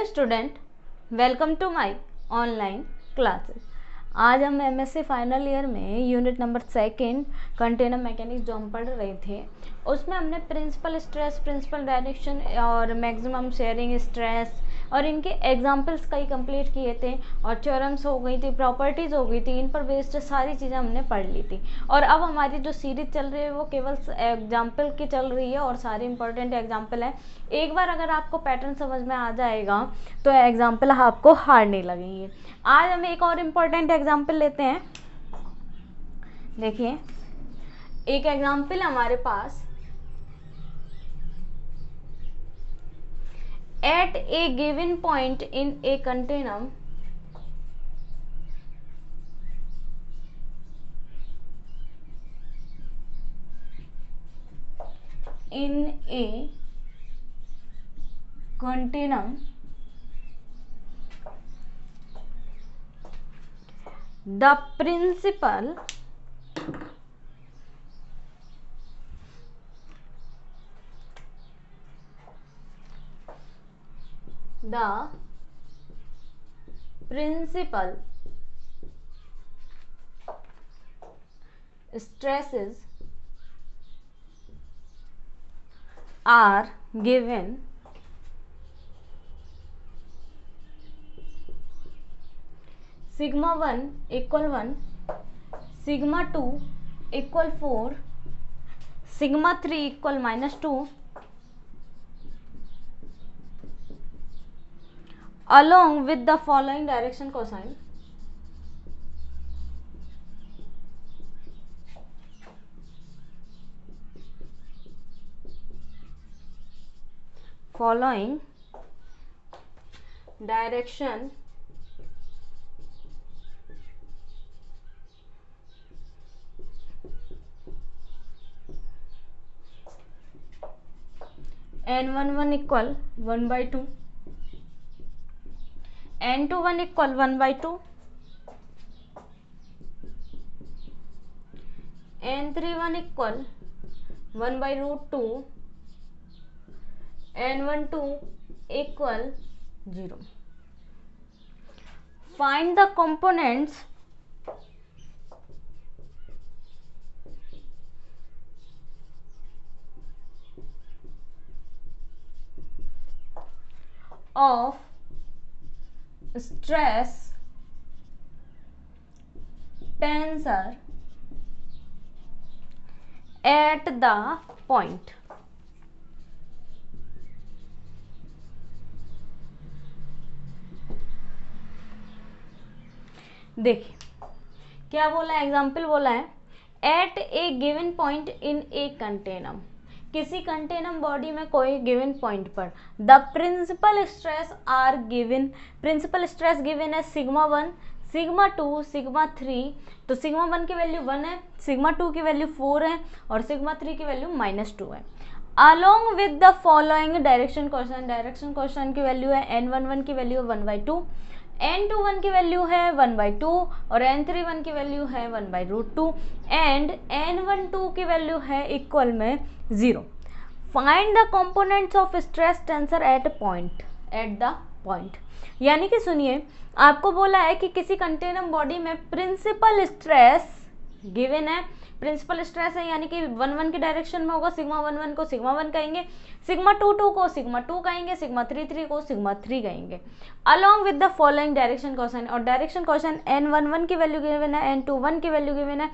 Student, welcome to my online classes. आज हम MSc final year में यूनिट नंबर 2 कंटेनर मैकेनिक्स जो हम पढ़ रहे थे, उसमें हमने प्रिंसिपल स्ट्रेस, प्रिंसिपल डायरेक्शन और मैक्सिमम शेयरिंग स्ट्रेस और इनके एग्जाम्पल्स कई कंप्लीट किए थे और थ्योरम्स हो गई थी, प्रॉपर्टीज़ हो गई थी, इन पर बेस्ड सारी चीज़ें हमने पढ़ ली थी। और अब हमारी जो सीरीज चल रही है वो केवल एग्जाम्पल की चल रही है और सारे इंपॉर्टेंट एग्जाम्पल हैं। एक बार अगर आपको पैटर्न समझ में आ जाएगा तो एग्जाम्पल आपको हार्ड नहीं लगेंगे। आज हम एक और इम्पॉर्टेंट एग्जाम्पल लेते हैं। देखिए, एक एग्जाम्पल हमारे पास, at a given point in a continuum the principal stresses are given sigma 1 equal 1, sigma 2 equal 4, sigma 3 equal -2, along with the following direction cosine. Following direction n11 equal 1/2, n21 equal 1/2, n31 equal 1/√2, n12 equal 0. Find the components of stress tensor at the point. देखिए क्या बोला है, example बोला है at a given point in a continuum, किसी continuum body में कोई given point पर the principal stress are given, principal stress given है सिग्मा 1, सिग्मा 2, सिग्मा 3। तो सिग्मा 1 की वैल्यू 1 है, सिग्मा 2 की वैल्यू 4 है और सिग्मा 3 की वैल्यू -2 है। Along with the following direction question, direction question की वैल्यू है n11 की वैल्यू 1/2, n21 की वैल्यू है 1/2 और n31 की वैल्यू है 1/√2 एंड n12 की वैल्यू है इक्वल में 0। Find the components of stress tensor at point, at the point. यानी कि सुनिए, आपको बोला है कि किसी कंटेनर बॉडी में प्रिंसिपल स्ट्रेस गिवन है, प्रिंसिपल स्ट्रेस है यानी कि 1 की डायरेक्शन में होगा, सिग्मा 1 को सिग्मा 1 कहेंगे, सिग्मा 2 को सिग्मा 2 कहेंगे, सिग्मा 3 को सिग्मा 3 कहेंगे। Along with the following direction question, और डायरेक्शन क्वेश्चन n11 की वैल्यू गिवन है, n21 की वैल्यू गिवन है,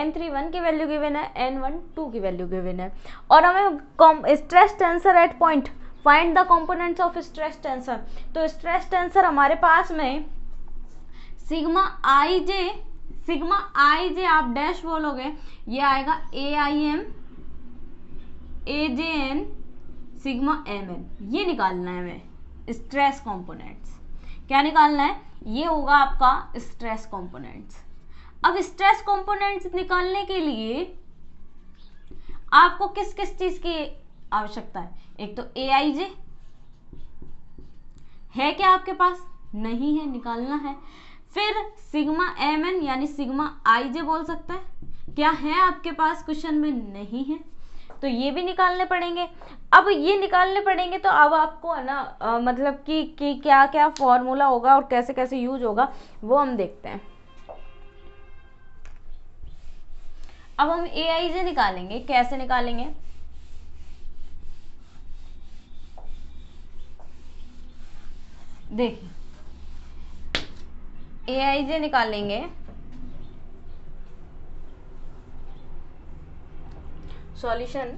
n31 की वैल्यू गिवन है, n12 की वैल्यू गिवन है। और हमें stress tensor at point, find the components of stress tensor. तो स्ट्रेस टेंसर हमारे पास में सिग्मा आई जे आप डैश बोलोगे, ये आएगा AIM AJN सिग्मा MN, ये निकालना है हमें स्ट्रेस कंपोनेंट्स। क्या निकालना है? ये होगा आपका स्ट्रेस कंपोनेंट्स। अब स्ट्रेस कंपोनेंट्स निकालने के लिए आपको किस किस चीज की आवश्यकता है? एक तो AIJ, है क्या आपके पास? नहीं है, निकालना है। फिर सिग्मा एम एन यानी सिग्मा आई जे बोल सकते हैं, क्या है आपके पास? क्वेश्चन में नहीं है, तो ये भी निकालने पड़ेंगे। अब ये निकालने पड़ेंगे तो अब आपको है ना मतलब कि क्या क्या फॉर्मूला होगा और कैसे कैसे यूज होगा वो हम देखते हैं। अब हम ए आई जे निकालेंगे, कैसे निकालेंगे? देखिए ए आई जे निकालेंगे, सॉल्यूशन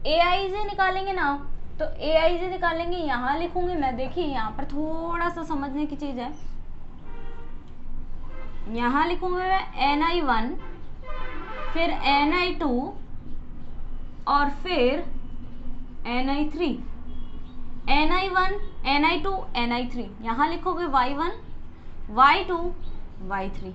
ए आई जे निकालेंगे ना, तो ए आई जे निकालेंगे, यहां लिखूंगी मैं। देखिए यहाँ पर थोड़ा सा समझने की चीज है, यहां लिखूंगी मैं ni1, फिर ni2 और फिर ni3, ni1 ni2 ni3, यहां लिखोगे y1 y2 y3।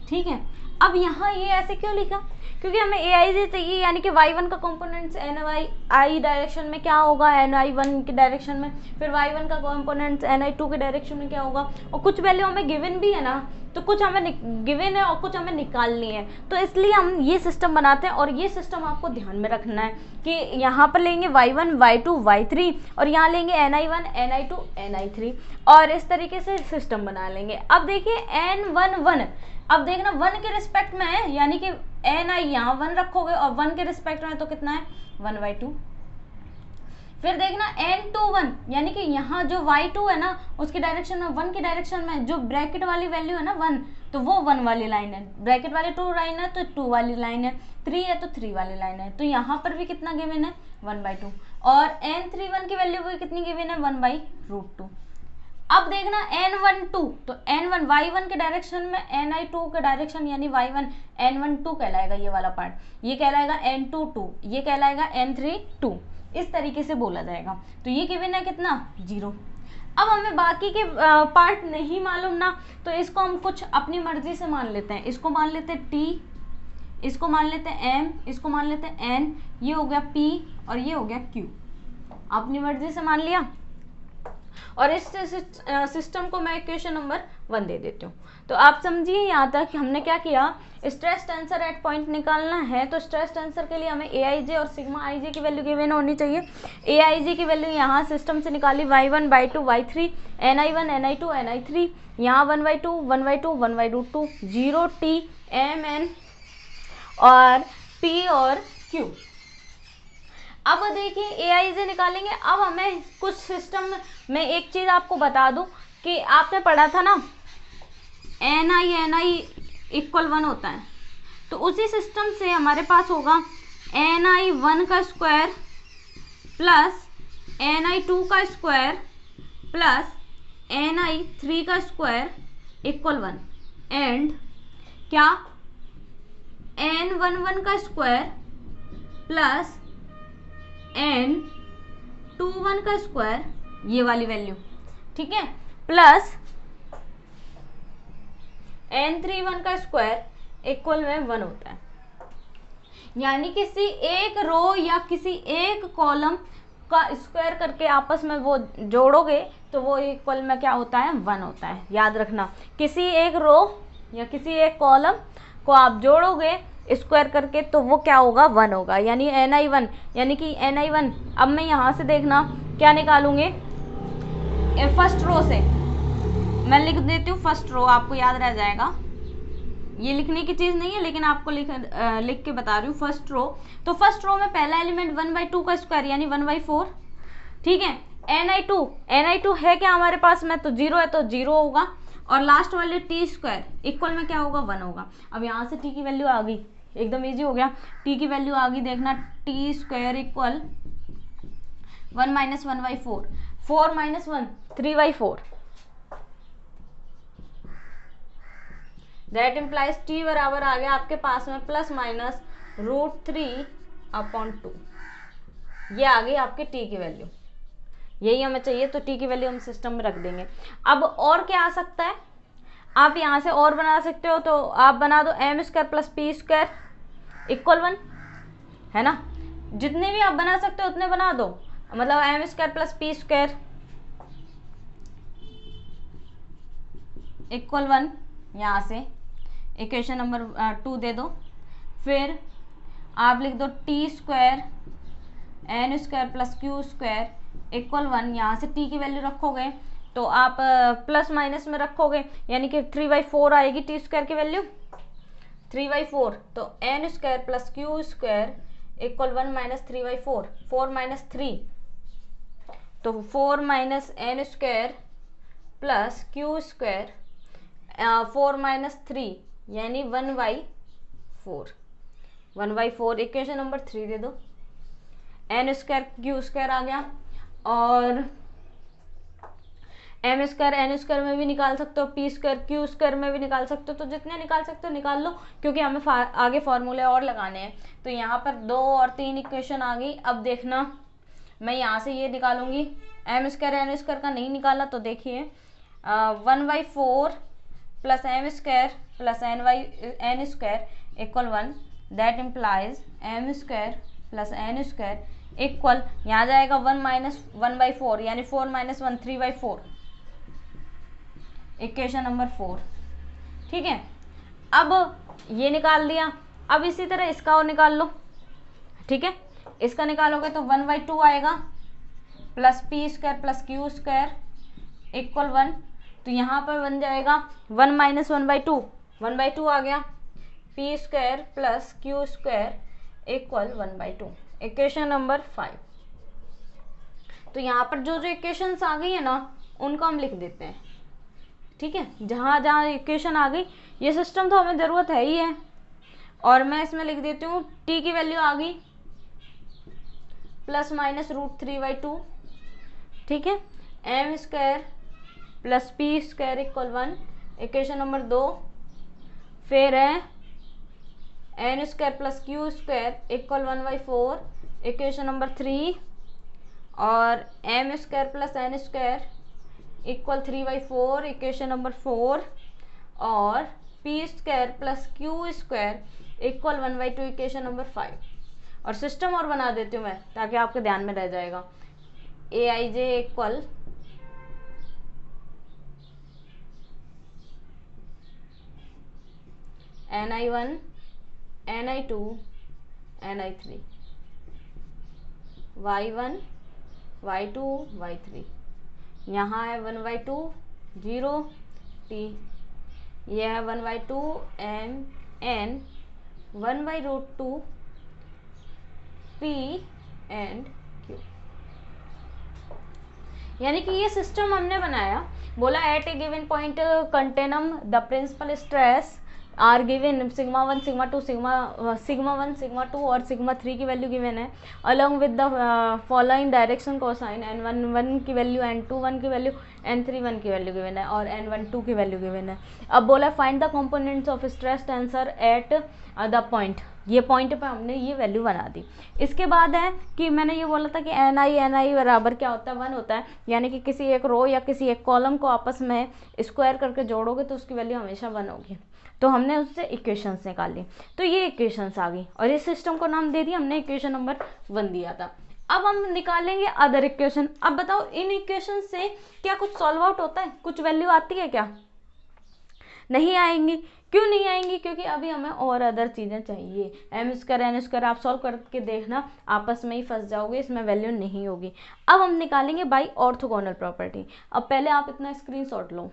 ठीक है, अब यहाँ ये ऐसे क्यों लिखा? क्योंकि हमें ए आई जे चाहिए, यानी कि y1 का कंपोनेंट्स एन आई डायरेक्शन में क्या होगा, ni1 के डायरेक्शन में, फिर y1 का कंपोनेंट्स ni2 के डायरेक्शन में क्या होगा, और कुछ वैल्यू हमें गिवन भी है ना, तो कुछ हमें गिवन है और कुछ हमें निकालनी है, तो इसलिए हम ये सिस्टम बनाते हैं। और ये सिस्टम आपको ध्यान में रखना है कि यहाँ पर लेंगे y1 y2 y3 और यहाँ लेंगे ni1 ni2 ni3 और इस तरीके से सिस्टम बना लेंगे। अब देखिए n1 अब देखना 1 के रिस्पेक्ट में है, यानी कि एन आई यहाँ 1 रखोगे और 1 के रिस्पेक्ट में तो कितना है 1/2। फिर देखना n21 यानी कि यहाँ जो y2 है ना उसकी डायरेक्शन में 1 की डायरेक्शन में जो ब्रैकेट वाली वैल्यू है ना 1, तो वो 1 वाली लाइन है, ब्रैकेट वाली 2 लाइन है तो 2 वाली लाइन है, 3 है तो 3 वाली लाइन है, तो यहाँ पर भी कितना गिवन है 1/2 और n31 की वैल्यू भी कितनी गिवन है 1/√2। अब देखना n12, तो n1 y1 के डायरेक्शन में ni2 के डायरेक्शन यानी y1 n12 कहलाएगा, ये वाला पार्ट, ये कहलाएगा n22, ये कहलाएगा n32, इस तरीके से बोला जाएगा। तो ये गिवन है कितना 0। अब हमें बाकी के पार्ट नहीं मालूम ना, तो इसको हम कुछ अपनी मर्जी से मान लेते हैं। इसको मान लेते हैं t, इसको मान लेते हैं m, इसको मान लेते हैं n, ये हो गया p और ये हो गया q, अपनी मर्जी से मान लिया। और इस सिस्टम को मैं इक्वेशन नंबर 1 दे देती हूँ। तो आप समझिए यहाँ तक हमने क्या किया, स्ट्रेस टेंसर एट पॉइंट निकालना है, तो स्ट्रेस टेंसर के लिए हमें ए आई जे और सिग्मा आई जे की वैल्यू गिवन होनी चाहिए। ए आई जे की वैल्यू यहाँ सिस्टम से निकाली y1 y2 y3, ni1 ni2 ni3, यहाँ 1/2 1/2 1/√2, 0 t m n और p और q। अब देखिए ए आई जे निकालेंगे। अब हमें कुछ सिस्टम में एक चीज आपको बता दूं कि आपने पढ़ा था ना एन आई इक्वल 1 होता है, तो उसी सिस्टम से हमारे पास होगा ni1 का स्क्वायर प्लस ni2 का स्क्वायर प्लस ni3 का स्क्वायर इक्वल 1 एंड क्या n11 का स्क्वायर प्लस n21 का स्क्वायर, ये वाली वैल्यू, ठीक है, प्लस n31 का स्क्वायर इक्वल में 1 होता है। यानी किसी एक रो या किसी एक कॉलम का स्क्वायर करके आपस में वो जोड़ोगे तो वो इक्वल में क्या होता है 1 होता है। याद रखना, किसी एक रो या किसी एक कॉलम को आप जोड़ोगे स्क्वायर करके तो वो क्या होगा 1 होगा, यानी ni1 यानी कि ni1। अब मैं यहाँ से देखना क्या निकालूंगी, फर्स्ट रो से मैं लिख देती हूँ, फर्स्ट रो आपको याद रह जाएगा, ये लिखने की चीज नहीं है लेकिन आपको लिख के बता रही हूँ। फर्स्ट रो, तो फर्स्ट रो में पहला एलिमेंट 1/2 का स्क्वायर यानी 1/4, ठीक है। ni2 है क्या हमारे पास में, तो 0 है तो 0 होगा, और लास्ट वाले टी स्क्वायर इक्वल में क्या होगा 1 होगा। अब यहाँ से टी की वैल्यू आ गई, एकदम इजी हो गया, टी की वैल्यू आ गई, देखना T square equal 1 - 1/4, 4 - 1 3/4, that implies T बराबर आ गया आपके पास में ±√3/2, ये आ गई आपकी टी की वैल्यू, यही हमें चाहिए, तो टी की वैल्यू हम सिस्टम में रख देंगे। अब और क्या आ सकता है, आप यहाँ से और बना सकते हो, तो आप बना दो m² + p² इक्वल 1, है ना। जितने भी आप बना सकते हो उतने बना दो, मतलब m square plus p square equal 1, यहाँ से इक्वेशन नंबर 2 दे दो। फिर आप लिख दो t square n square plus q square equal 1, यहाँ से टी की वैल्यू रखोगे तो आप प्लस माइनस में रखोगे, यानी कि 3/4 आएगी टी स्क्वायर की वैल्यू 3/4। तो n square plus q square equal 1 minus 3/4, 4 minus 3, तो 4 minus n square plus q square 4 minus 3 यानी 1/4, 1/4 इक्वेशन नंबर 3 दे दो। एन स्क्वायर क्यू स्क्वायर आ गया, और एम स्क्वायर एन स्क्वायर में भी निकाल सकते हो, पी स्क्वायर क्यू स्क्वायर में भी निकाल सकते हो, तो जितने निकाल सकते हो निकाल लो, क्योंकि हमें आगे फॉर्मूले और लगाने हैं। तो यहाँ पर 2 और 3 इक्वेशन आ गई। अब देखना मैं यहाँ से ये निकालूंगी, एम स्क्वायर एन स्क्वायर का नहीं निकाला तो देखिए 1/4 plus m square plus n square equal 1, that implies m square plus n square equal, यहाँ जाएगा 1 माइनस 1/4 यानी 4 माइनस 1 3/4, इक्वेशन नंबर 4। ठीक है, अब ये निकाल दिया। अब इसी तरह इसका और निकाल लो। ठीक है, इसका निकालोगे तो 1/2 आएगा plus p square plus q square equal 1, तो यहाँ पर बन जाएगा 1 माइनस 1/2, 1/2 आ गया, P square plus q square equal 1/2, equation number 5। तो यहाँ पर जो जो इक्वेशंस आ गई है ना उनको हम लिख देते हैं। ठीक है, जहाँ जहाँ इक्वेशन आ गई, ये सिस्टम तो हमें ज़रूरत है ही है, और मैं इसमें लिख देती हूँ टी की वैल्यू आ गई प्लस माइनस √3/2। ठीक है, m square plus p square equal 1, equation number 2। फिर है n square plus q square equal 1/4, equation number 3, और m square plus n square equal 3/4, equation number 4, और p square plus q square equal 1/2, equation number 5। और system और बना देती हूँ मैं ताकि आपके ध्यान में रह जाएगा। AIJ equal NI1 NI2 NI3, Y1 Y2 Y3, यहाँ है 1/2 0 T, यह है 1/2 N 1/√2 P एंड Q। यानी कि ये सिस्टम हमने बनाया, बोला at a given point continuum the principal stress are given σ1 σ2 σ1 σ2 और σ3 की वैल्यू गिवन है, along with the following direction cosine n1 की वैल्यू, n2 की वैल्यू, n3 की वैल्यू गिवन है, और n12 की वैल्यू गिवन है। अब बोला find the components of stress tensor eight the point, ये पॉइंट पे हमने ये वैल्यू बना दी। इसके बाद है कि मैंने ये बोला था कि NI बराबर क्या होता है, 1 होता है, यानी कि किसी एक रो या किसी एक कॉलम को आपस में स्क्वायर करके जोड़ोगे तो उसकी वैल्यू हमेशा 1 होगी। तो हमने उससे इक्वेशंस निकाली, तो ये इक्वेशंस आ गई, और इस सिस्टम को नाम दे दिया हमने इक्वेशन नंबर 1 दिया था। अब हम निकालेंगे अदर इक्वेशन। अब बताओ इन इक्वेशन से क्या कुछ सॉल्व आउट होता है, कुछ वैल्यू आती है क्या? नहीं आएंगी। क्यों नहीं आएंगी? क्योंकि अभी हमें और अदर चीज़ें चाहिए। एम स्क्वायर एन स्क्वायर आप सॉल्व करके देखना, आपस में ही फंस जाओगे, इसमें वैल्यू नहीं होगी। अब हम निकालेंगे बाय ऑर्थोगोनल प्रॉपर्टी। अब पहले आप इतना स्क्रीनशॉट लो।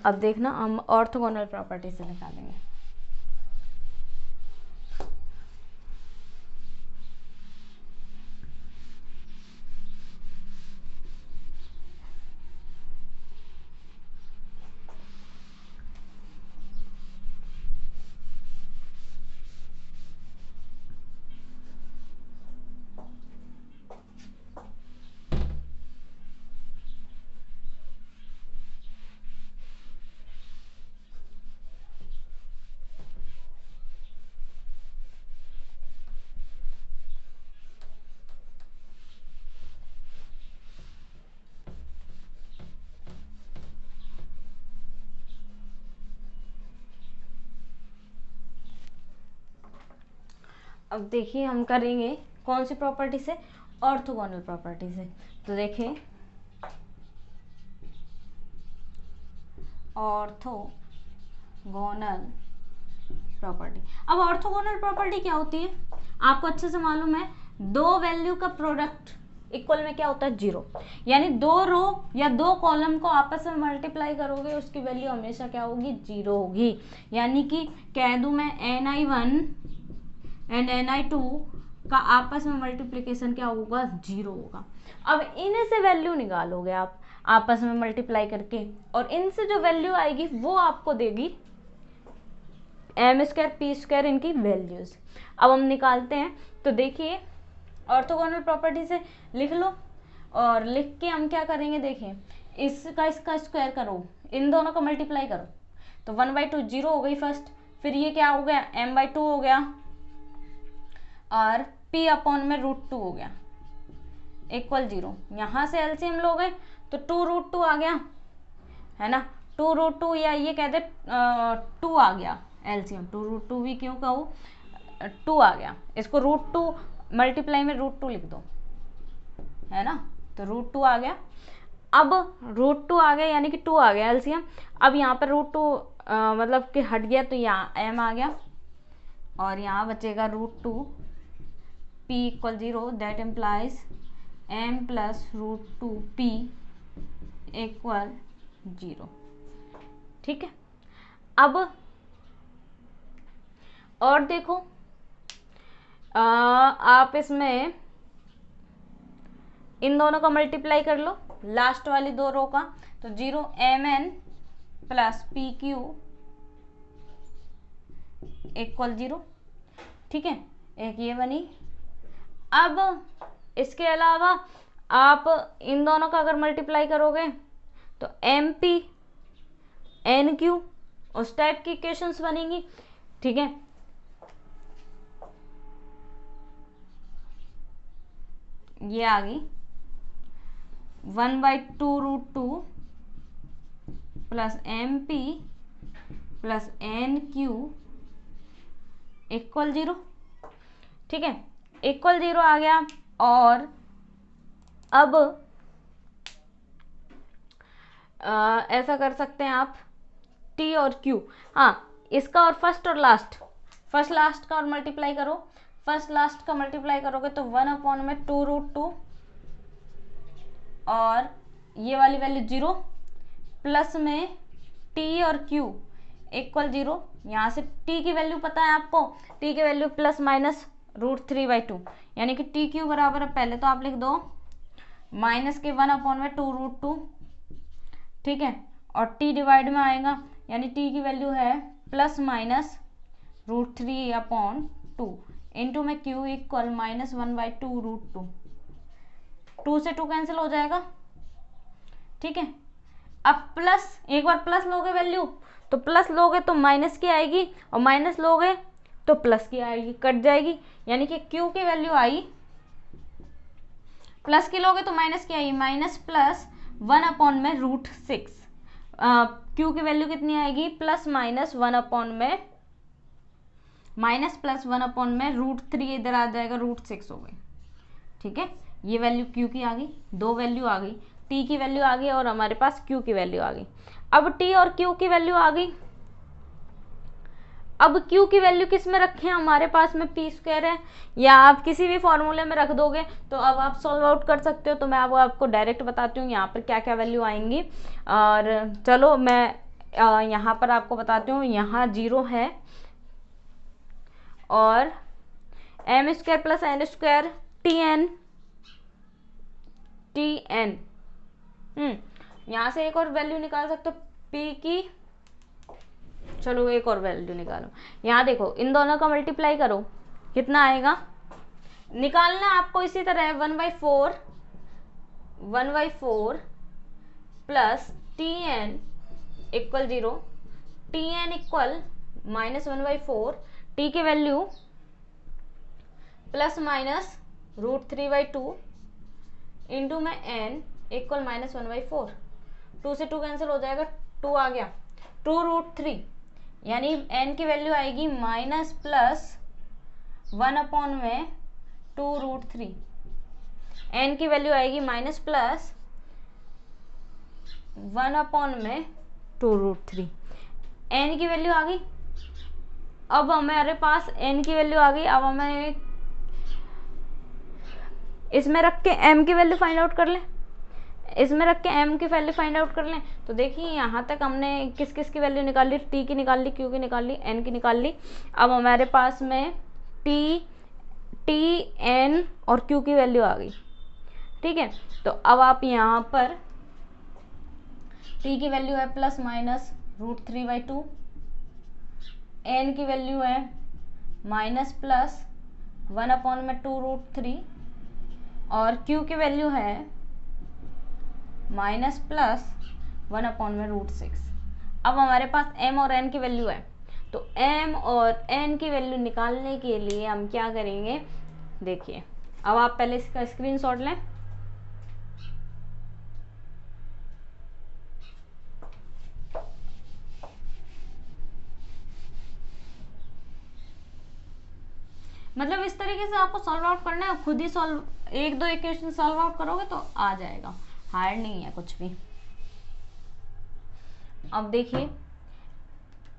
अब देखना हम ऑर्थोगोनल प्रॉपर्टी से निकालेंगे। अब देखिए हम करेंगे कौन सी प्रॉपर्टी से, ऑर्थोगोनल प्रॉपर्टी से। तो देखिए ऑर्थोगोनल प्रॉपर्टी। अब ऑर्थोगोनल प्रॉपर्टी क्या होती है, आपको अच्छे से मालूम है, दो वैल्यू का प्रोडक्ट इक्वल में क्या होता है, जीरो। यानी दो रो या दो कॉलम को आपस में मल्टीप्लाई करोगे, उसकी वैल्यू हमेशा क्या होगी, जीरो होगी। यानी कि कह दूं मैं ni1 एंड ni2 का आपस में मल्टीप्लीकेशन क्या होगा, जीरो होगा। अब इनसे से वैल्यू निकालोगे आप आपस में मल्टीप्लाई करके, और इनसे जो वैल्यू आएगी वो आपको देगी m² p², इनकी वैल्यूज। अब हम निकालते हैं। तो देखिए ऑर्थोगोनल प्रॉपर्टी से लिख लो, और लिख के हम क्या करेंगे, देखिए इसका स्क्वायर करो, इन दोनों को मल्टीप्लाई करो, तो 1/2 जीरो हो गई फर्स्ट, फिर ये क्या हो गया, m/2 हो गया, और p अपॉन में √2 हो गया इक्वल जीरो। यहाँ से एलसीएम लोगे तो 2√2 आ गया, है ना, 2√2, या ये कहते 2 आ गया एलसीएम, 2√2 भी क्यों कहूँ, 2 आ गया, इसको √2 मल्टीप्लाई में √2 लिख दो, है ना, तो √2 आ गया। अब √2 आ गया यानी कि 2 आ गया एलसीएम। अब यहाँ पर √2 मतलब कि हट गया, तो यहाँ m आ गया, और यहाँ बचेगा √2 p equal zero, that implies m plus √2 p equal zero. ठीक है, अब और देखो आप इसमें इन दोनों का मल्टीप्लाई कर लो, लास्ट वाली दो रो का, तो 0 mn plus pq equal zero. ठीक है, एक ये बनी। अब इसके अलावा आप इन दोनों का अगर मल्टीप्लाई करोगे तो mp nq उस टाइप की इक्वेशंस बनेंगी। ठीक है, ये आ गई 1/2√2 plus mp plus nq equal zero. ठीक है, इक्वल जीरो आ गया। और अब ऐसा कर सकते हैं आप, t और q, हाँ इसका और फर्स्ट लास्ट का और मल्टीप्लाई करो, फर्स्ट लास्ट का मल्टीप्लाई करोगे तो 1/2√2 और ये वाली वैल्यू जीरो, प्लस में t और q इक्वल जीरो। यहाँ से t की वैल्यू पता है आपको, t की वैल्यू प्लस माइनस √3/2, यानी कि टी क्यू बराबर, पहले तो आप लिख दो माइनस के 1/2√2। ठीक है, और t डिवाइड में आएगा, यानी t की वैल्यू है प्लस माइनस √3/2 इंटू में q इक्वल माइनस 1/2√2। 2 से 2 कैंसिल हो जाएगा। ठीक है, अब प्लस, एक बार प्लस लोगे वैल्यू तो प्लस लोगे तो माइनस की आएगी, और माइनस लोगे तो प्लस की आएगी, कट जाएगी, यानी कि q की वैल्यू आई, प्लस की लोगे तो माइनस की आई, माइनस प्लस 1/√6। q की वैल्यू कितनी आएगी, प्लस माइनस 1 में माइनस प्लस 1 में √3, इधर आ जाएगा √6 हो गई। ठीक है, ये वैल्यू q की आ गई, दो वैल्यू आ गई, t की वैल्यू आ गई और हमारे पास q की वैल्यू आ गई। अब t और q की वैल्यू आ गई। अब q की वैल्यू किस में रखें, हमारे पास में p² है, या आप किसी भी फॉर्मूले में रख दोगे तो अब आप सॉल्व आउट कर सकते हो। तो मैं अब आपको डायरेक्ट बताती हूँ यहाँ पर क्या क्या वैल्यू आएंगी। और चलो मैं यहाँ पर आपको बताती हूँ, यहाँ 0 है और m² प्लस n² tn यहाँ से एक और वैल्यू निकाल सकते हो p की। चलो एक और वैल्यू निकालो, यहाँ देखो इन दोनों का मल्टीप्लाई करो, कितना आएगा निकालना आपको इसी तरह 1/4 plus tn equal 0, tn equal minus 1/4, t की वैल्यू प्लस माइनस √3/2 इंटू में n इक्वल माइनस 1/4। 2 से 2 कैंसिल हो जाएगा, 2 आ गया, 2√3, यानी n की वैल्यू आएगी माइनस प्लस 1/2√3, n की वैल्यू आएगी माइनस प्लस 1/2√3, n की वैल्यू आ गई। अब हमारे पास n की वैल्यू आ गई। अब हमें इसमें रख के m की वैल्यू फाइंड आउट कर लें। इसमें रख के m की वैल्यू फाइंड आउट कर लें। तो देखिए यहाँ तक हमने किस किस की वैल्यू निकाल ली, t की निकाल ली, q की निकाल ली, n की निकाल ली। अब हमारे पास में t, n और q की वैल्यू आ गई। ठीक है, तो अब आप यहाँ पर t की वैल्यू है प्लस माइनस √3/2, n की वैल्यू है माइनस प्लस 1/2√3 और q की वैल्यू है माइनस प्लस 1/√6। अब हमारे पास m और n की वैल्यू है, तो m और n की वैल्यू निकालने के लिए हम क्या करेंगे, देखिए। अब आप पहले इसका स्क्रीनशॉट लें। मतलब इस तरीके से आपको सॉल्व आउट करना है, खुद ही सॉल्व, एक दो इक्वेशन सॉल्व आउट करोगे तो आ जाएगा, हार्ड नहीं है कुछ भी। अब देखिए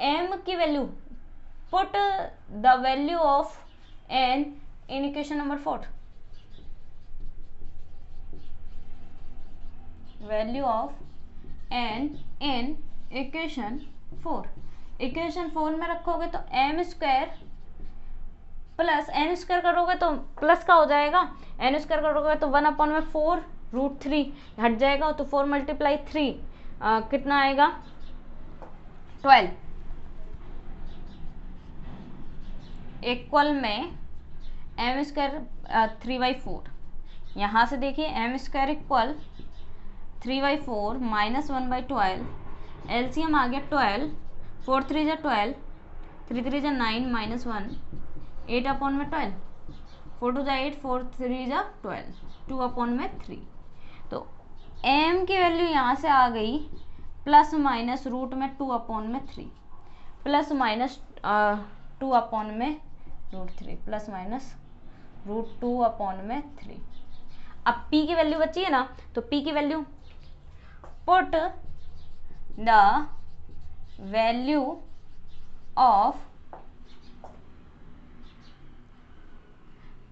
m की value, put the value of n in equation number 4। Value of n in equation 4। Equation 4 में रखोगे तो m square plus n square करोगे तो प्लस का हो जाएगा, n स्क्वायर करोगे तो 1/4√3 हट जाएगा, तो 4 × 3 कितना आएगा 12 इक्वल में m स्क्वायर 3/4। यहाँ से देखिए m square equal 3/4 minus 1/12, LCM आ गया 12, 4 3 जा 12, 3 3 जा 9 माइनस 1, 8/12, 4 2 जा 8, 4 3 जा 12, 2/3। तो m की वैल्यू यहाँ से आ गई प्लस माइनस रूट में 2/3, प्लस माइनस 2/√3, प्लस माइनस √2/3। अब p की वैल्यू बची है ना, तो p की value, put the value of,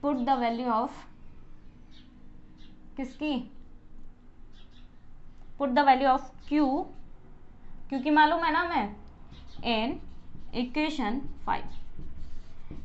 put the value of किसकी, put the value of q, क्योंकि मालूम है ना मैं, इन इक्वेशन 5।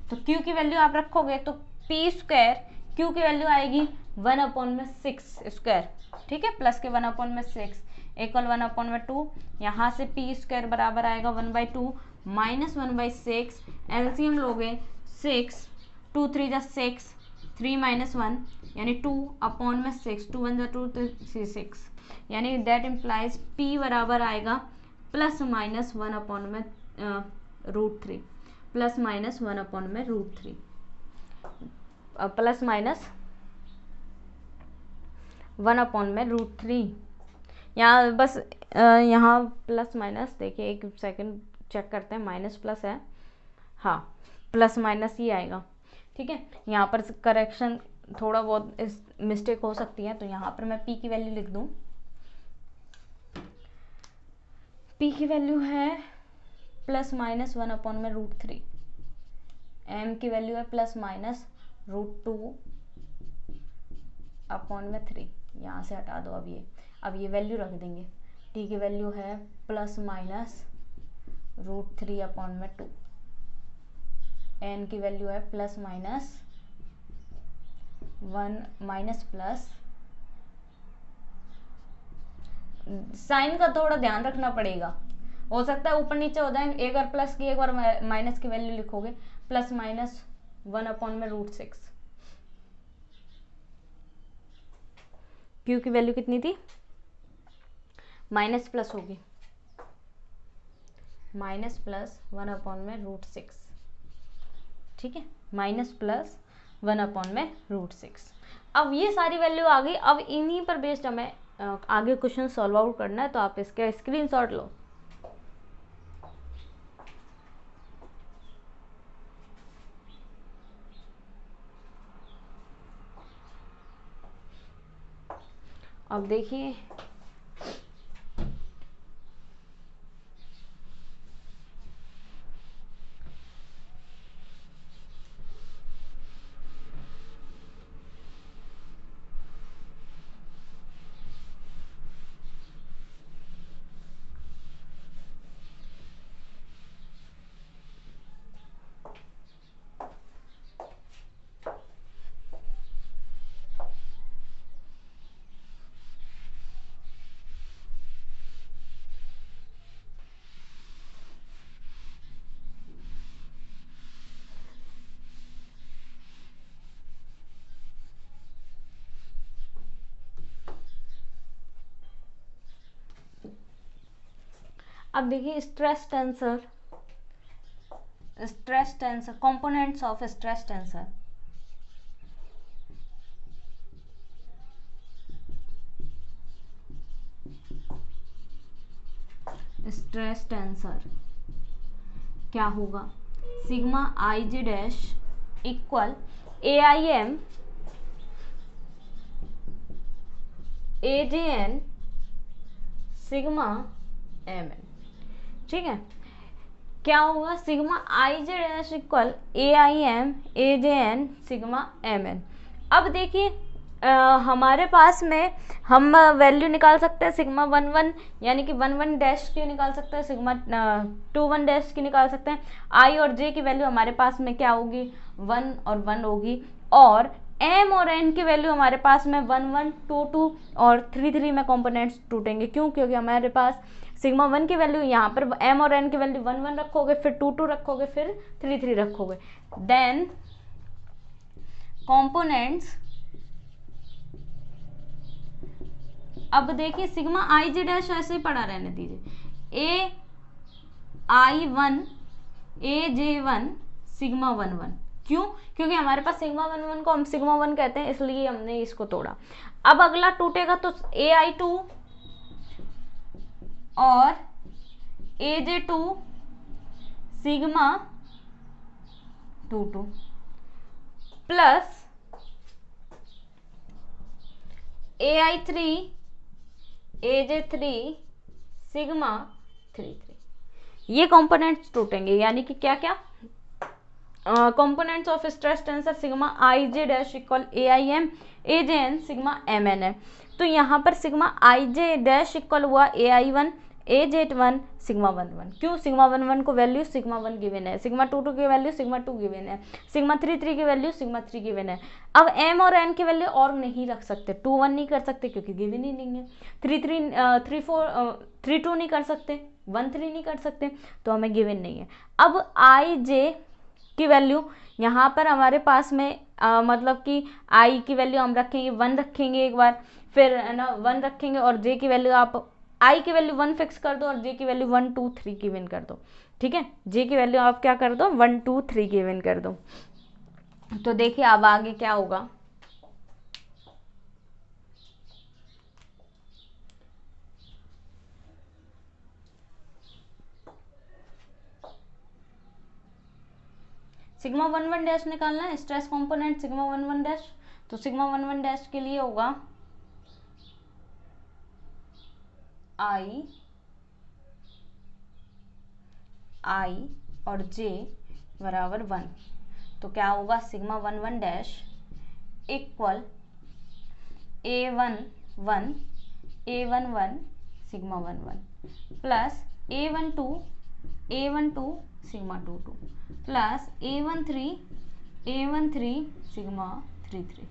तो q की वैल्यू आप रखोगे तो p स्क्वायर, q की वैल्यू आएगी 1/6 स्क्वायर, ठीक है, प्लस के 1/6 इक्वल 1/2। यहाँ से p स्क्वायर बराबर आएगा 1/2 माइनस 1/6, एलसीएम लोगे 6, 2 3 जा 6, 3 माइनस 1 यानी 2/6, 2 1 जा 2 3 6, यानी दैट इम्प्लाइज p बराबर आएगा plus minus 1/√3, plus minus 1/√3, plus minus 1/√3। यहाँ बस यहाँ प्लस माइनस, देखिए एक सेकंड चेक करते हैं, माइनस प्लस है, हाँ प्लस माइनस ही आएगा, ठीक है। यहाँ पर करेक्शन थोड़ा बहुत मिस्टेक हो सकती है, तो यहाँ पर मैं p की वैल्यू लिख दूँ। p की वैल्यू है प्लस माइनस 1/√3, m की वैल्यू है प्लस माइनस √2/3। यहाँ से हटा दो अब ये वैल्यू रख देंगे। t की वैल्यू है प्लस माइनस √3/2, n की वैल्यू है plus minus 1 minus plus, sign का थोड़ा ध्यान रखना पड़ेगा, हो सकता है ऊपर नीचे हो जाए, एक बार प्लस की एक बार माइनस की वैल्यू लिखोगे, प्लस माइनस 1/√6। क्यू की वैल्यू कितनी थी, माइनस प्लस होगी, माइनस प्लस 1/√6, ठीक है, माइनस प्लस 1/√6। अब ये सारी वैल्यू आ गई। अब इन्हीं पर बेस्ड हमें आगे क्वेश्चन सॉल्व आउट करना है, तो आप इसका स्क्रीनशॉट लो। अब देखिए stress tensor components of stress tensor. Stress tensor क्या होगा, sigma i g dash equal A I M A J N sigma M n. ठीक है, क्या होगा, sigma I J dash equal A I M A J N sigma M n. अब देखिए हमारे पास में हम वैल्यू निकाल सकते हैं सिग्मा 1 1 यानी कि 1 1 डैश की निकाल सकते हैं, सिग्मा 2 1 डैश की निकाल सकते हैं। आई और जे की वैल्यू हमारे पास में क्या होगी, 1 और 1 होगी, और एम और एन की वैल्यू हमारे पास में 1 1 2 2 और 3 3 में कंपोनेंट्स टूटेंगे। क्यों, क्योंकि हमारे पास सिग्मा 1 की वैल्यू यहाँ पर एम और एन की वैल्यू 1 1 रखोगे, फिर 2 2 रखोगे, फिर 3 3 रखोगे, देन कंपोनेंट्स। अब देखिए सिग्मा आई जी डैश ऐसे ही पड़ा रहने दीजिए, ए आई 1 ए जे 1 सिग्मा 1 1। क्यों, क्योंकि हमारे पास सिग्मा 1 1 को हम सिग्मा 1 कहते हैं, इसलिए हमने इसको तोड़ा। अब अगला टूटेगा तो ए आई 2 और A J 2 sigma 2 2 plus A I 3 A J 3 sigma 3 3। ये कंपोनेंट्स टूटेंगे, यानी कि क्या क्या components of stress tensor sigma I J dash equal A I M A J N sigma M N है। तो यहाँ पर सिग्मा आई जे डैश इक्वल हुआ A I 1 A J 1 sigma 1 1। क्यों, सिग्मा 1 1 को वैल्यू सिग्मा 1 गिवन है, सिग्मा 2 2 की value sigma 2 given है, सिग्मा 3 3 की वैल्यू सिग्मा 3 गिवन है। अब एम और एन की वैल्यू और नहीं रख सकते, 2 1 नहीं कर सकते क्योंकि गिवन ही नहीं है, 3 2 नहीं कर सकते, 1 3 नहीं कर सकते, तो हमें गिवन नहीं है। अब आई जे की वैल्यू यहाँ पर हमारे पास में मतलब कि आई की वैल्यू हम रखेंगे 1 रखेंगे एक बार, फिर है ना 1 रखेंगे, और जे की वैल्यू आप आई की वैल्यू 1 फिक्स कर दो और जे की वैल्यू 1 2 3 की विन कर दो। ठीक है, जे की वैल्यू आप क्या कर दो 1 2 3 की विन कर दो। तो देखिए अब आगे क्या होगा, सिग्मा 1 1 डैश निकालना है, स्ट्रेस कंपोनेंट सिग्मा 1 1 डैश। तो सिग्मा 1 1 डैश के लिए होगा आई और जे बराबर 1। तो क्या होगा, सिग्मा 1 1 डैश इक्वल ए 1 1 सिग्मा 1 1 प्लस ए 1 2 सिग्मा 2 2 प्लस ए 1 3 सिग्मा 3 3।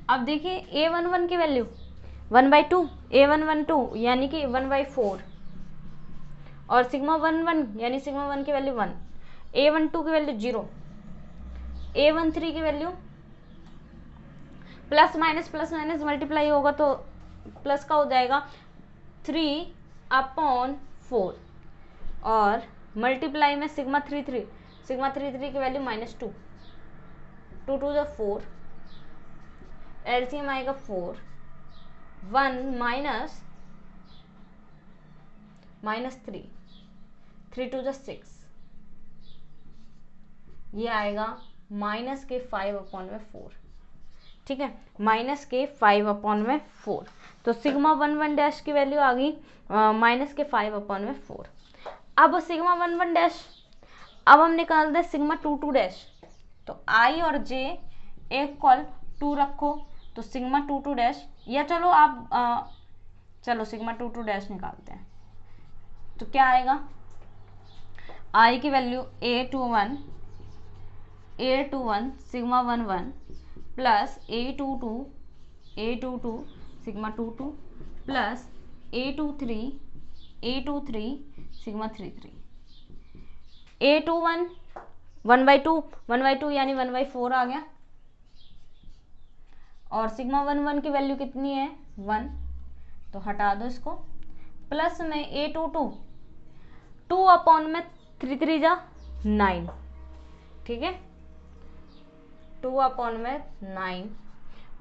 अब देखिए ए 1 1 की वैल्यू 1/2 ए 1 1 2 यानी कि 1/4, और सिग्मा 1 1 यानी सिग्मा 1 की वैल्यू 1, ए 1 2 की वैल्यू 0, ए 1 3 की वैल्यू प्लस माइनस मल्टीप्लाई होगा तो प्लस का हो जाएगा 3/4, और मल्टीप्लाई में सिग्मा 3 3 की वैल्यू -2, 2 2 4, एलसीएम आएगा 4, 1 -3 3 2 6, ये आएगा -5/4। ठीक है, -5/4। तो सिग्मा 1 1 डैश की वैल्यू आ गई माइनस के 5/4। अब सिग्मा 1 1 डैश अब हम निकाल दें सिग्मा 2 2 डैश। तो आई और जे इक्वल 2 रखो, तो सिग्मा 2 2 डैश, या चलो आप चलो सिग्मा 2 2 डैश निकालते हैं। तो क्या आएगा, आई की value A21 sigma 1 1 plus A22 sigma 2 2 plus A23 sigma 3 3। A21 1/2 यानी 1/4 आ गया, और सिग्मा 1 1 की वैल्यू कितनी है 1, तो हटा दो इसको। प्लस में A22 2/3 3 जा 9, ठीक है, 2/9,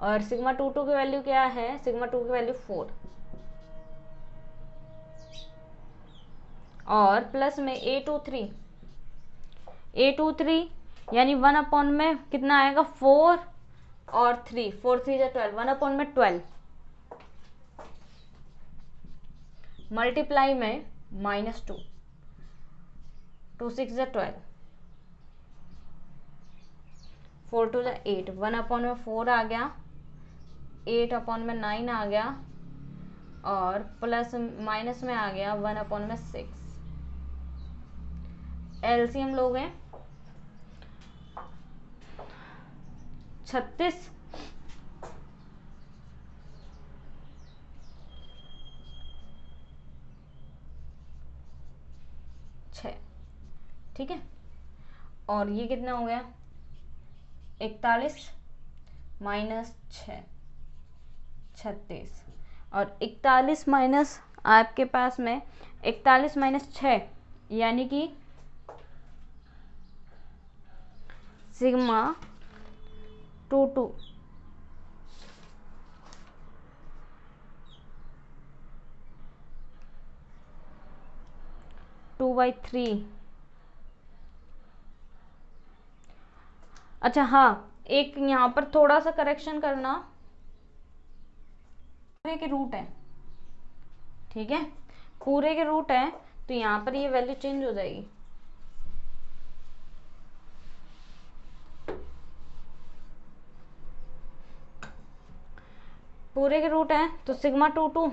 और सिग्मा 2 2 की वैल्यू क्या है, सिग्मा 2 की वैल्यू 4, और प्लस में A23 यानी 1 में कितना आएगा 4 और 3, 4 3 जा 12, 1/12 मल्टीप्लाई में -2, 2 6 जा 12, 4 2 जा 8, 1/4 आ गया, 8/9 आ गया, और प्लस माइनस में आ गया 1/6। एलसीएम लोग हैं 36 6, ठीक है, और ये कितना हो गया 41 माइनस 6 36, और 41 माइनस आपके पास में 41 माइनस 6 यानी कि सिग्मा 2 2 2/3। अच्छा हाँ, एक यहाँ पर थोड़ा सा करेक्शन करना, पूरे के रूट है, ठीक है, पूरे के रूट है, तो यहाँ पर ये वैल्यू चेंज हो जाएगी। पूरे के रूट है तो सिग्मा 2 2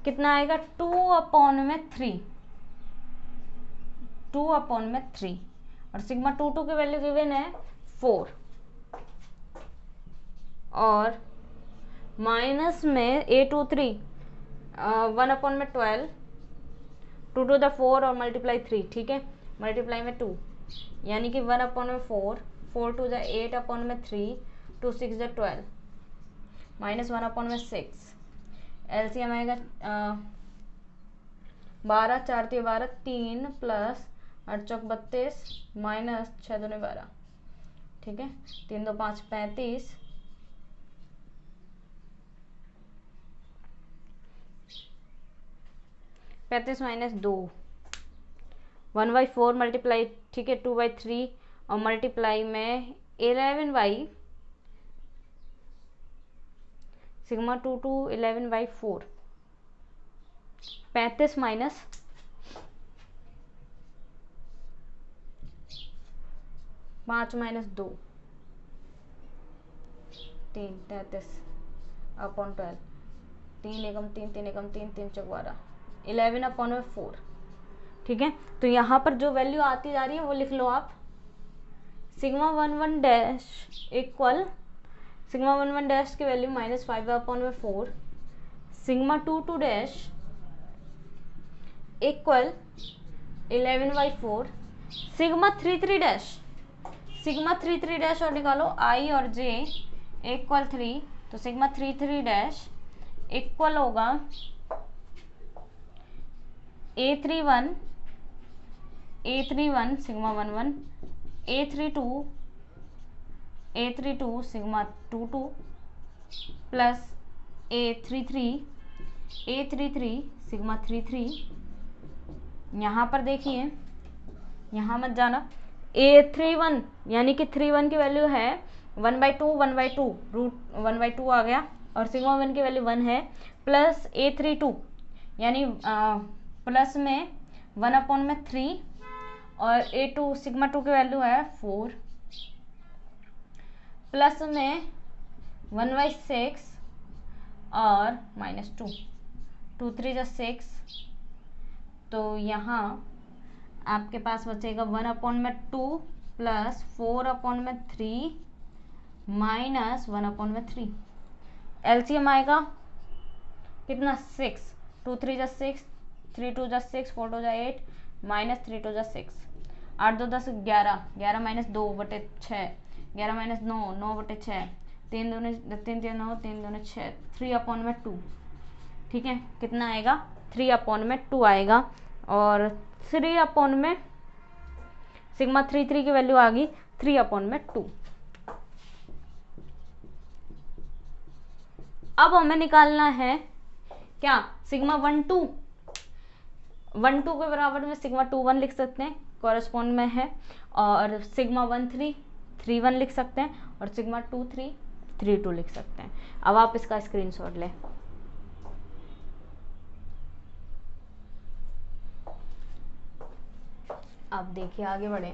कितना आएगा 2/3, 2/3, और सिग्मा 2 2 की वैल्यू गिवन है 4, और माइनस में A23 1/12 2 to the 4 और मल्टीप्लाई 3, ठीक है, मल्टीप्लाई में 2 यानी कि 1/4, 4 to the 8/3, 2 6 the 12 minus 1/6। LCM आएगा 12 4 3 12 3 प्लस 8 चौक 32 माइनस 6 दूनी 12, ठीक है, 3 2 5 35, 35 माइनस 2 1/4 मल्टीप्लाई, ठीक है, 2/3 और मल्टीप्लाई में 11 सिग्मा 2 2 11/4, 35 माइनस 5 माइनस 2 3 33/12, 3 एकम 3 3 एकम 3 3 चौक 12, 11/4, ठीक है। तो यहाँ पर जो वैल्यू आती जा रही है वो लिख लो आप, sigma 1 1 dash equal, sigma 1 1 dash की value -5/4, sigma 2 2 dash equal 11/4, sigma 3 3 dash, sigma 3 3 dash और निकालो आई और जे इक्वल 3, तो सिग्मा 3 3 डैश इक्वल होगा A31 sigma 1 1, A32 sigma 2 2 plus A33 sigma 3 3। यहाँ पर देखिए, यहाँ मत जाना, A31 यानी कि 31 की वैल्यू है 1/2 1/2 रूट 1/2 आ गया, और सिग्मा 1 की वैल्यू 1 है, प्लस A32 यानी प्लस में 1/3 और A2 सिग्मा 2 की वैल्यू है 4 प्लस में 1/6 और -2, 2 3 जा 6, तो यहाँ आपके पास बचेगा 1/2 प्लस 4/3 माइनस 1/3। एलसीएम आएगा कितना 6, 2 3 जा 6, 3 2 जा 6, 4 2 जा 8, माइनस 3 2 जा 6, 8 2 10 11, 11 माइनस 2/6, 11 माइनस 9, 9/6, 3 2 9, 3 2 6, 3/2। ठीक है, कितना आएगा 3/2 आएगा। और 3 में सिग्मा 3 की वैल्यू आ गई 3/2। अब हमें निकालना है क्या, सिग्मा 1 2 के बराबर में सिग्मा 2 1 लिख सकते हैं, कॉरेस्पॉन्ड में है, और सिग्मा 1 3 1 लिख सकते हैं, और सिग्मा 2 3 2 लिख सकते हैं। अब आप इसका स्क्रीनशॉट लें। अब देखिए आगे बढ़े।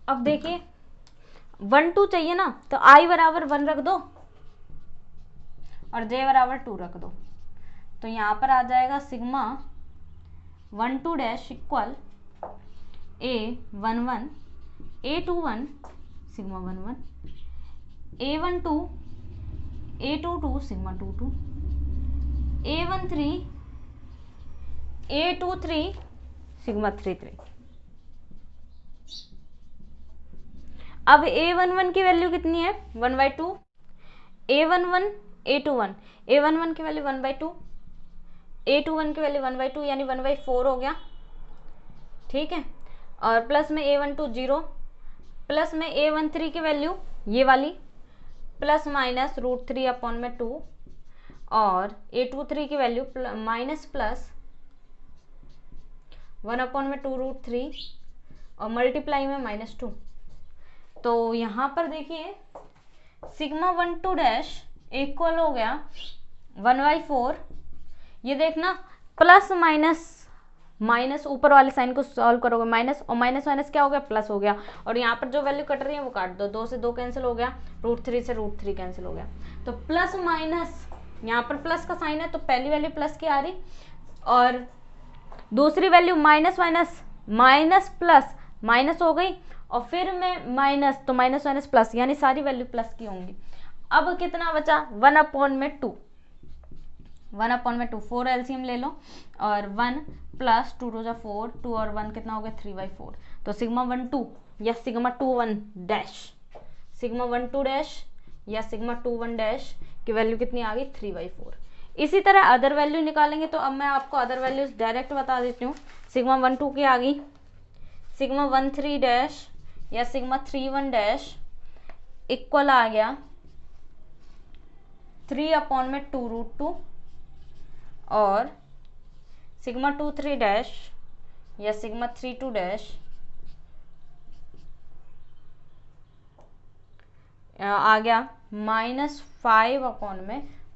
अब देखिए 1 2 चाहिए ना, तो I बराबर 1 रख दो और J बराबर 2 रख दो, तो यहाँ पर आ जाएगा sigma 1 2 dash equal A11 A21 sigma 1 1, A12 A22 sigma 2 2, A13 A23 sigma 3 3। अब A11 की वैल्यू कितनी है 1/2, A11 A21, A11 की वैल्यू 1/2, A21 की वैल्यू 1/2 यानी 1/4 हो गया। ठीक है, और प्लस में A12 0, प्लस में A13 की वैल्यू ये वाली प्लस माइनस √3/2, और A23 की वैल्यू माइनस प्लस 1/2 √3 और मल्टीप्लाई में -2। तो यहाँ पर देखिए सिग्मा 1 2 डैश इक्वल हो गया 1/4। ये देखना प्लस माइनस ऊपर वाले साइन को सॉल्व करोगे माइनस, और माइनस माइनस क्या हो गया प्लस हो गया, और यहाँ पर जो वैल्यू कट रही है वो काट दो, 2 से 2 कैंसिल हो गया, √3 से √3 कैंसिल हो गया। तो प्लस माइनस यहाँ पर प्लस का साइन है तो पहली वैल्यू प्लस की आ रही, और दूसरी वैल्यू माइनस प्लस माइनस हो गई, और फिर में माइनस, तो माइनस माइनस प्लस यानी सारी वैल्यू प्लस की होंगी। अब कितना बचा 1/2, 1/2 4 एलसीएम ले लो, और 1 प्लस 2 2 4, 2 और 1 कितना हो गया 3/4। तो सिग्मा 1 2 या सिग्मा 2 1 डैश, सिग्मा 1 2 डैश या सिग्मा 2 1 डैश की वैल्यू कितनी आ गई 3/4। इसी तरह अदर वैल्यू निकालेंगे, तो अब मैं आपको अदर वैल्यूज डायरेक्ट बता देती हूँ। सिग्मा 1 2 की आ गई, सिग्मा 1 3 डैश या सिग्मा 3 1 डैश इक्वल आ गया 3/2 √2, और सिग्मा 2 3 डैश या सिग्मा 3 2 डैश आ गया -5/2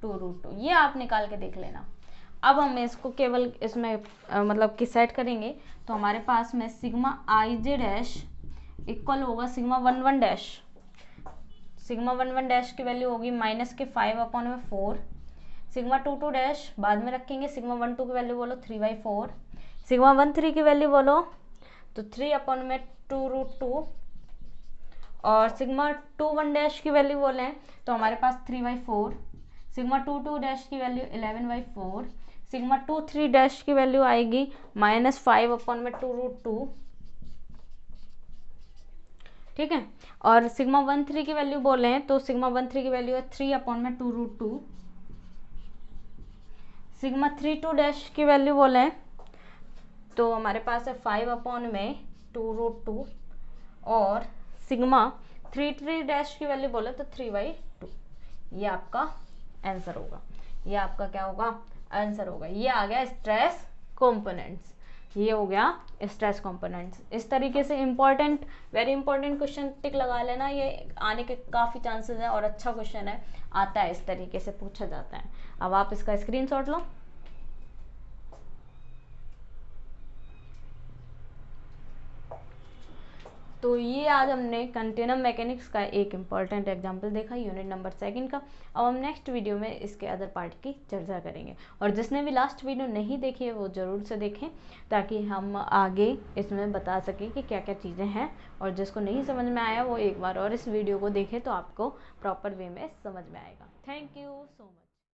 √2। ये आप निकाल के देख लेना। अब हम इसको केवल इसमें मतलब कि सेट करेंगे, तो हमारे पास में सिग्मा IJ डैश इक्वल होगा सिग्मा 1 1 डैश, सिग्मा 1 1 डैश की वैल्यू होगी -5/4, सिग्मा 2 2 डैश बाद में रखेंगे, सिग्मा 1 2 की वैल्यू बोलो 3/4, सिग्मा 1 3 की वैल्यू बोलो तो 3/2 √2, और सिग्मा 2 1 डैश की वैल्यू बोले तो हमारे पास 3/4, सिग्मा 2 2 डैश की वैल्यू 11/4, सिग्मा 2 3 डैश की वैल्यू आएगी -5/2 √2, ठीक है। और सिग्मा 1 3 की वैल्यू बोले हैं तो सिग्मा 1 3 की वैल्यू है 3/2√2। सिग्मा 3 2 की वैल्यू बोले हैं तो हमारे पास है 5/2√2। और सिग्मा 3 3 की वैल्यू बोले तो 3/2। ये आपका आंसर होगा, ये आपका क्या होगा, आंसर होगा। ये आ गया स्ट्रेस कंपोनेंट्स, ये हो गया स्ट्रेस कंपोनेंट्स। इस तरीके से इंपॉर्टेंट, वेरी इंपॉर्टेंट क्वेश्चन टिक लगा लेना, ये आने के काफ़ी चांसेस हैं और अच्छा क्वेश्चन है, आता है, इस तरीके से पूछा जाता है। अब आप इसका स्क्रीनशॉट लो। तो ये आज हमने कंटेनर मैकेनिक्स का एक इम्पॉर्टेंट एग्जाम्पल देखा, यूनिट नंबर 2 का। अब हम नेक्स्ट वीडियो में इसके अदर पार्ट की चर्चा करेंगे, और जिसने भी लास्ट वीडियो नहीं देखी है वो ज़रूर से देखें, ताकि हम आगे इसमें बता सकें कि क्या क्या चीज़ें हैं। और जिसको नहीं समझ में आया वो एक बार और इस वीडियो को देखें तो आपको प्रॉपर वे में समझ में आएगा। Thank you so much.